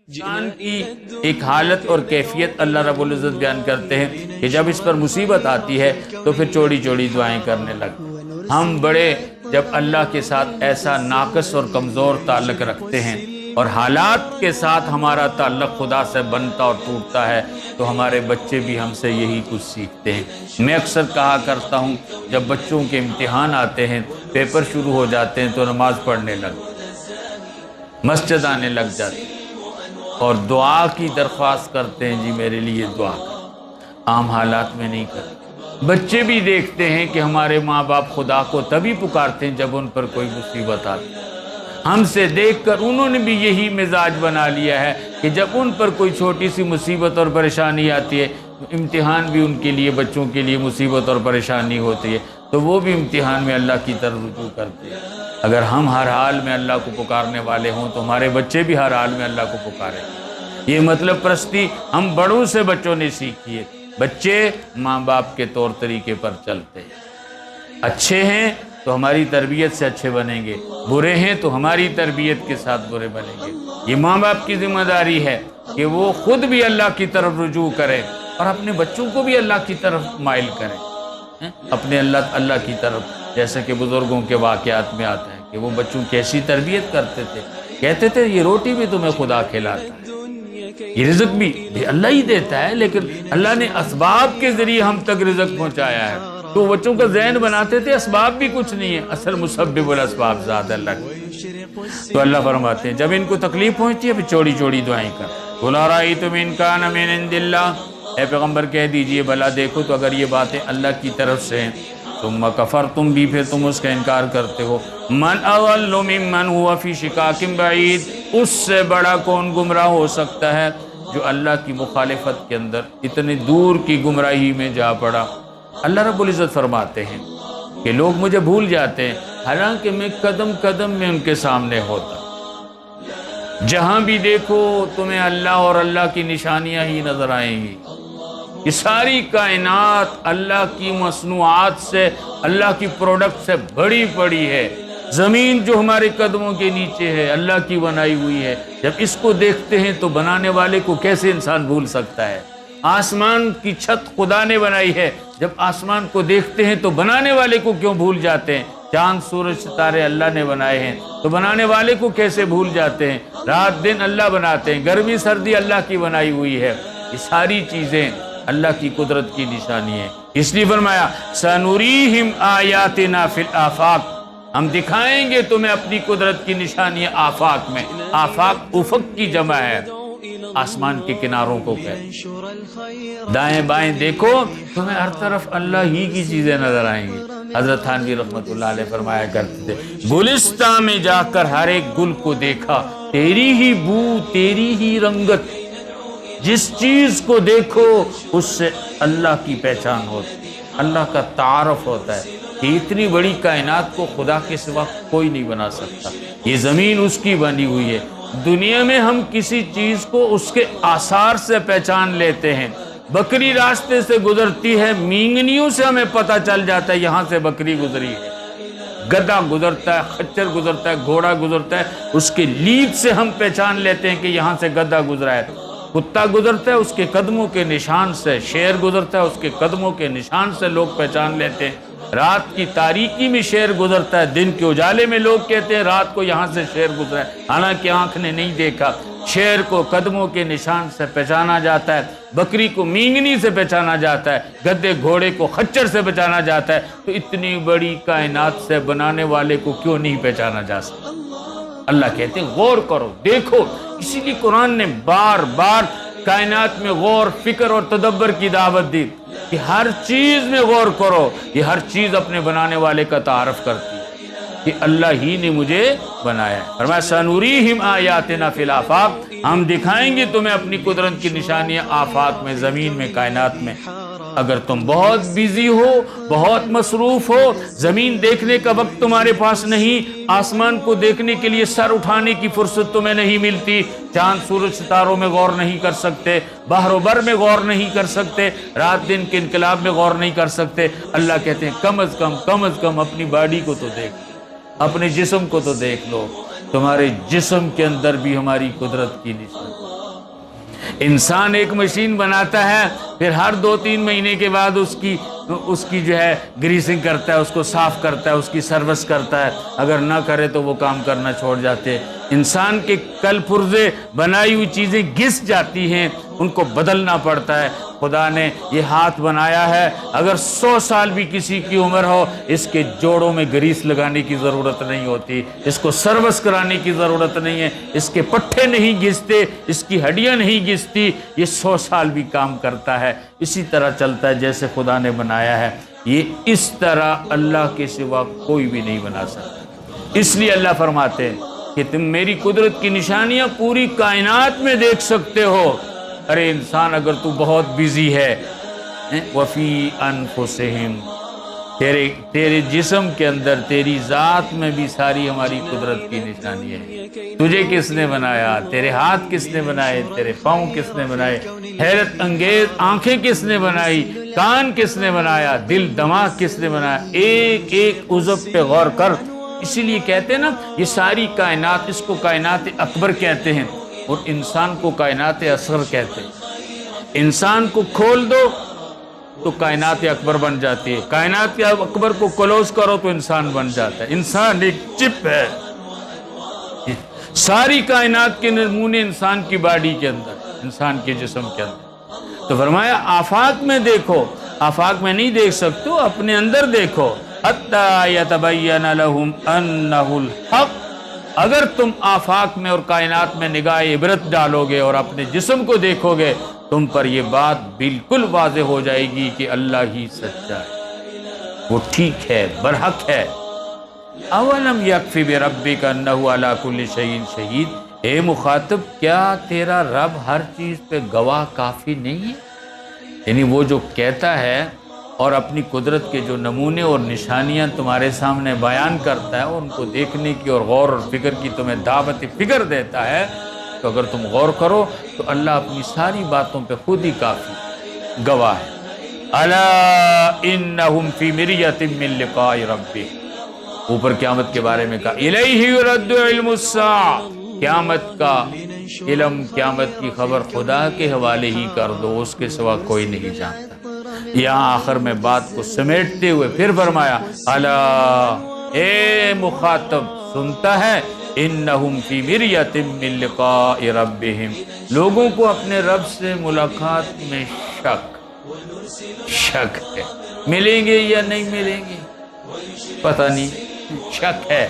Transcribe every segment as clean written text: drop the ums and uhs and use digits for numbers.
انسان کی ایک حالت اور کیفیت اللہ رب العزت بیان کرتے ہیں کہ جب اس پر مصیبت آتی ہے تو پھر چوڑی چوڑی دعائیں کرنے لگتے. ہم بڑے جب اللہ کے ساتھ ایسا ناقص اور کمزور تعلق رکھتے ہیں اور حالات کے ساتھ ہمارا تعلق خدا سے بنتا اور ٹوٹتا ہے تو ہمارے بچے بھی ہم سے یہی کچھ سیکھتے ہیں. میں اکثر کہا کرتا ہوں جب بچوں کے امتحان آتے ہیں، پیپر شروع ہو جاتے ہیں تو نماز پڑھنے لگتے ہیں، مسجد آنے لگ جاتے ہیں اور دعا کی درخواست کرتے ہیں، جی میرے لیے دعا کر. عام حالات میں نہیں کرتے. بچے بھی دیکھتے ہیں کہ ہمارے ماں باپ خدا کو تبھی پکارتے ہیں جب ان پر کوئی مصیبت آتی ہے. ہم سے دیکھ کر انہوں نے بھی یہی مزاج بنا لیا ہے کہ جب ان پر کوئی چھوٹی سی مصیبت اور پریشانی آتی ہے، امتحان بھی ان کے لیے، بچوں کے لیے مصیبت اور پریشانی ہوتی ہے تو وہ بھی امتحان میں اللہ کی طرف رجوع کرتے ہیں. اگر ہم ہر حال میں اللہ کو پکارنے والے ہوں تو ہمارے بچے بھی ہر حال میں اللہ کو پکاریں. یہ مطلب پرستی ہم بڑوں سے بچوں نے سیکھی ہے. بچے ماں باپ کے طور طریقے پر چلتے ہیں. اچھے ہیں تو ہماری تربیت سے اچھے بنیں گے، برے ہیں تو ہماری تربیت کے ساتھ برے بنیں گے. یہ ماں باپ کی ذمہ داری ہے کہ وہ خود بھی اللہ کی طرف رجوع کریں اور اپنے بچوں کو بھی اللہ کی طرف مائل کریں، اپنے اللہ کی طرف. جیسے کہ بزرگوں کے واقعات میں آتا ہے کہ وہ بچوں کی ایسی تربیت کرتے تھے، کہتے تھے یہ روٹی بھی تمہیں خدا کھلاتا ہے، یہ رزق بھی اللہ ہی دیتا ہے، لیکن اللہ نے اسباب کے ذریعے ہم تک رزق پہنچایا ہے. تو بچوں کا ذہن بناتے تھے اسباب بھی کچھ نہیں ہے، اصل مسبب الاسباب ذات اللہ کی. تو اللہ فرماتے ہیں جب ان کو تکلیف پہنچتی ہے پھر چوڑی چوڑی دعائیں کر. قُلْ أَرَأَيْتُمْ إِنْ كَانَ مِنْ عِنْدِ اللَّهِ، اے پیغمبر کہہ دیجئے بھلا دیکھو تو اگر یہ باتیں اللہ کی طرف سے ہیں، ثم کفرتم بھی پھر تم اس کا انکار کرتے ہو، من اضل ممن هو فی شقاق بعید، اس سے بڑا کون گمراہ ہو سکتا ہے جو اللہ کی مخالفت کے اندر اتنے دور کی گمراہی میں جا پڑا. اللہ رب العزت فرماتے ہیں کہ لوگ مجھے بھول جاتے ہیں حالانکہ میں قدم قدم میں ان کے سامنے ہوتا. جہاں بھی دیکھو تمہیں اللہ اور اللہ کی نشانیاں ہی نظر آئیں گی. یہ ساری کائنات اللہ کی مصنوعات سے، اللہ کی پروڈکٹ سے بڑی پڑی ہے. زمین جو ہمارے قدموں کے نیچے ہے اللہ کی بنائی ہوئی ہے. جب اس کو دیکھتے ہیں تو بنانے والے کو کیسے انسان بھول سکتا ہے. آسمان کی چھت خدا نے بنائی ہے، جب آسمان کو دیکھتے ہیں تو بنانے والے کو کیوں بھول جاتے ہیں. چاند سورج ستارے اللہ نے بنائے ہیں تو بنانے والے کو کیسے بھول جاتے ہیں. رات دن اللہ بناتے ہیں، گرمی سردی اللہ کی بنائی ہوئی ہے. یہ ساری چیزیں اللہ کی قدرت کی نشانی ہے. اس لیے فرمایا سَنُرِيهِمْ آیَاتِنَا فِي الْآفَاقِ، ہم دکھائیں گے تمہیں اپنی قدرت کی نشانیاں آفاق میں. آفاق افق کی جمع ہے، آسمان کے کناروں کو کہتے. دائیں بائیں دیکھو تمہیں ہر طرف اللہ ہی کی چیزیں نظر آئیں گی. حضرت تھانوی رحمۃ اللہ علیہ فرمایا کرتے تھے گلستان میں جا کر ہر ایک گل کو دیکھا، تیری ہی بو تیری ہی رنگت. جس چیز کو دیکھو اس سے اللہ کی پہچان ہوتی، اللہ کا تعارف ہوتا ہے کہ اتنی بڑی کائنات کو خدا کے سوا کوئی نہیں بنا سکتا. یہ زمین اس کی بنی ہوئی ہے. دنیا میں ہم کسی چیز کو اس کے آثار سے پہچان لیتے ہیں. بکری راستے سے گزرتی ہے، مینگنیوں سے ہمیں پتہ چل جاتا ہے یہاں سے بکری گزری ہے. گدھا گزرتا ہے، خچر گزرتا ہے، گھوڑا گزرتا ہے، اس کے لیگ سے ہم پہچان لیتے ہیں کہ یہاں سے گدھا گزرا ہے. کتا گزرتا ہے اس کے قدموں کے نشان سے، شیر گزرتا ہے اس کے قدموں کے نشان سے لوگ پہچان لیتے ہیں. رات کی تاریکی میں شیر گزرتا ہے، دن کے اجالے میں لوگ کہتے ہیں رات کو یہاں سے شیر گزرا ہے، حالانکہ آنکھ نے نہیں دیکھا. شیر کو قدموں کے نشان سے پہچانا جاتا ہے، بکری کو مینگنی سے پہچانا جاتا ہے، گدھے گھوڑے کو خچر سے پہچانا جاتا ہے. تو اتنی بڑی کائنات سے بنانے والے کو کیوں نہیں پہچانا جا سکتا؟ اللہ کہتے ہیں غور کرو، دیکھو. اسی لیے قرآن نے بار بار کائنات میں غور، فکر اور تدبر کی دعوت دی کہ ہر چیز میں غور کرو. یہ ہر چیز اپنے بنانے والے کا تعارف کرتی ہے کہ اللہ ہی نے مجھے بنایا ہے. فرمایا سَنُرِيهِمْ آیَاتِنَا فِي الْآفَاقِ، ہم دکھائیں گے تمہیں اپنی قدرت کی نشانیاں آفاق میں، زمین میں، کائنات میں. اگر تم بہت بیزی ہو، بہت مصروف ہو، زمین دیکھنے کا وقت تمہارے پاس نہیں، آسمان کو دیکھنے کے لیے سر اٹھانے کی فرصت تمہیں نہیں ملتی، چاند سورج ستاروں میں غور نہیں کر سکتے، بحر و بر میں غور نہیں کر سکتے، رات دن کے انقلاب میں غور نہیں کر سکتے، اللہ کہتے ہیں کم از کم اپنی باڈی کو تو دیکھ، اپنے جسم کو تو دیکھ لو. تمہارے جسم کے اندر بھی ہماری قدرت کی نشانی. انسان ایک مشین بناتا ہے، پھر ہر 2-3 مہینے کے بعد اس کی جو ہے گریسنگ کرتا ہے، اس کو صاف کرتا ہے، اس کی سروس کرتا ہے، اگر نہ کرے تو وہ کام کرنا چھوڑ جاتے ہیں۔ انسان کے کل پرزے بنائی ہوئی چیزیں گھس جاتی ہیں، ان کو بدلنا پڑتا ہے۔ خدا نے یہ ہاتھ بنایا ہے، اگر 100 سال بھی کسی کی عمر ہو، اس کے جوڑوں میں گریس لگانے کی ضرورت نہیں ہوتی، اس کو سروس کرانے کی ضرورت نہیں ہے، اس کے پٹھے نہیں گھستے، اس کی ہڈیاں نہیں گھستی، یہ 100 سال بھی کام کرتا ہے، اسی طرح چلتا ہے جیسے خدا نے بنایا ہے۔ یہ اس طرح اللہ کے سوا کوئی بھی نہیں بنا سکتا۔ اس لیے اللہ فرماتے ہیں کہ تم میری قدرت کی نشانیاں پوری کائنات میں دیکھ سکتے ہو۔ ارے انسان اگر تو بہت بزی ہے، وفی انفسہم، تیرے جسم کے اندر، تیری ذات میں بھی ساری ہماری قدرت کی نشانی ہے۔ تجھے کس نے بنایا؟ تیرے ہاتھ کس نے بنائے؟ تیرے پاؤں کس نے بنائے؟ حیرت انگیز آنکھیں کس نے بنائی؟ کان کس نے بنایا؟ دل دماغ کس نے بنایا؟ ایک ایک عضو پہ غور کر۔ اسی لیے کہتے ہیں نا، یہ ساری کائنات، اس کو کائنات اکبر کہتے ہیں، اور انسان کو کائنات اصغر کہتے ہیں۔ انسان کو کھول دو تو کائنات اکبر بن جاتی ہے، کائنات اکبر کو کلوز کرو تو انسان بن جاتا ہے۔ انسان ایک چپ ہے، ساری کائنات کے نمونے انسان کی باڈی کے اندر، انسان کے جسم کے اندر۔ تو فرمایا آفاق میں دیکھو، آفاق میں نہیں دیکھ سکتے، اپنے اندر دیکھو۔ حتی یتبین لہم انہ الحق، اگر تم آفاق میں اور کائنات میں نگاہ عبرت ڈالو گے اور اپنے جسم کو دیکھو گے، تم پر یہ بات بالکل واضح ہو جائے گی کہ اللہ ہی سچا ہے، وہ ٹھیک ہے، برحق ہے۔ اولم یکفی بربک انہ علی کل شیء شہید، اے مخاطب کیا تیرا رب ہر چیز پہ گواہ کافی نہیں ہے؟ یعنی وہ جو کہتا ہے اور اپنی قدرت کے جو نمونے اور نشانیاں تمہارے سامنے بیان کرتا ہے، ان کو دیکھنے کی اور غور اور فکر کی تمہیں دعوت فکر دیتا ہے، تو اگر تم غور کرو تو اللہ اپنی ساری باتوں پہ خود ہی کافی گواہ ہے۔ الا انہم فی مریۃ من لقاء ربک، اوپر قیامت کے بارے میں کہا الیہ یرد علم الساعہ، قیامت کا علم، قیامت کی خبر خدا کے حوالے ہی کر دو، اس کے سوا کوئی نہیں جانتا۔ یہاں آخر میں بات کو سمیٹتے ہوئے پھر فرمایا الا، اے مخاطب سنتا ہے، انہم فی مریۃ من لقاء ربہم، لوگوں کو اپنے رب سے ملاقات میں شک ہے، ملیں گے یا نہیں ملیں گے پتہ نہیں، شک ہے۔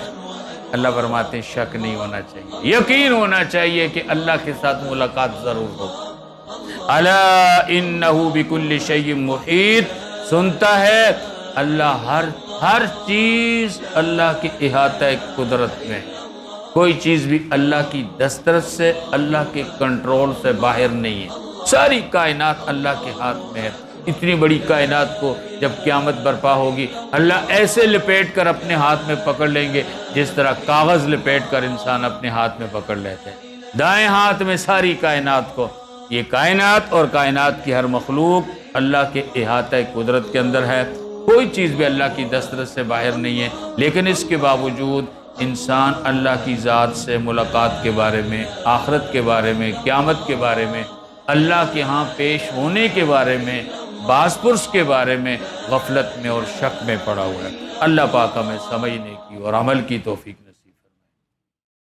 اللہ فرماتے ہیں شک نہیں ہونا چاہیے، یقین ہونا چاہیے کہ اللہ کے ساتھ ملاقات ضرور ہوگی۔ الا انہ بکل شیء محیط، سنتا ہے اللہ ہر چیز اللہ کی احاطہ قدرت میں، کوئی چیز بھی اللہ کی دسترس سے، اللہ کے کنٹرول سے باہر نہیں ہے، ساری کائنات اللہ کے ہاتھ میں ہے۔ اتنی بڑی کائنات کو جب قیامت برپا ہوگی، اللہ ایسے لپیٹ کر اپنے ہاتھ میں پکڑ لیں گے جس طرح کاغذ لپیٹ کر انسان اپنے ہاتھ میں پکڑ لیتے ہیں، دائیں ہاتھ میں ساری کائنات کو۔ یہ کائنات اور کائنات کی ہر مخلوق اللہ کے احاطہ قدرت کے اندر ہے، کوئی چیز بھی اللہ کی دسترس سے باہر نہیں ہے، لیکن اس کے باوجود انسان اللہ کی ذات سے ملاقات کے بارے میں، آخرت کے بارے میں، قیامت کے بارے میں، اللہ کے ہاں پیش ہونے کے بارے میں، باز پرس کے بارے میں غفلت میں اور شک میں پڑا ہوا ہے۔ اللہ پاک ہمیں سمجھنے کی اور عمل کی توفیق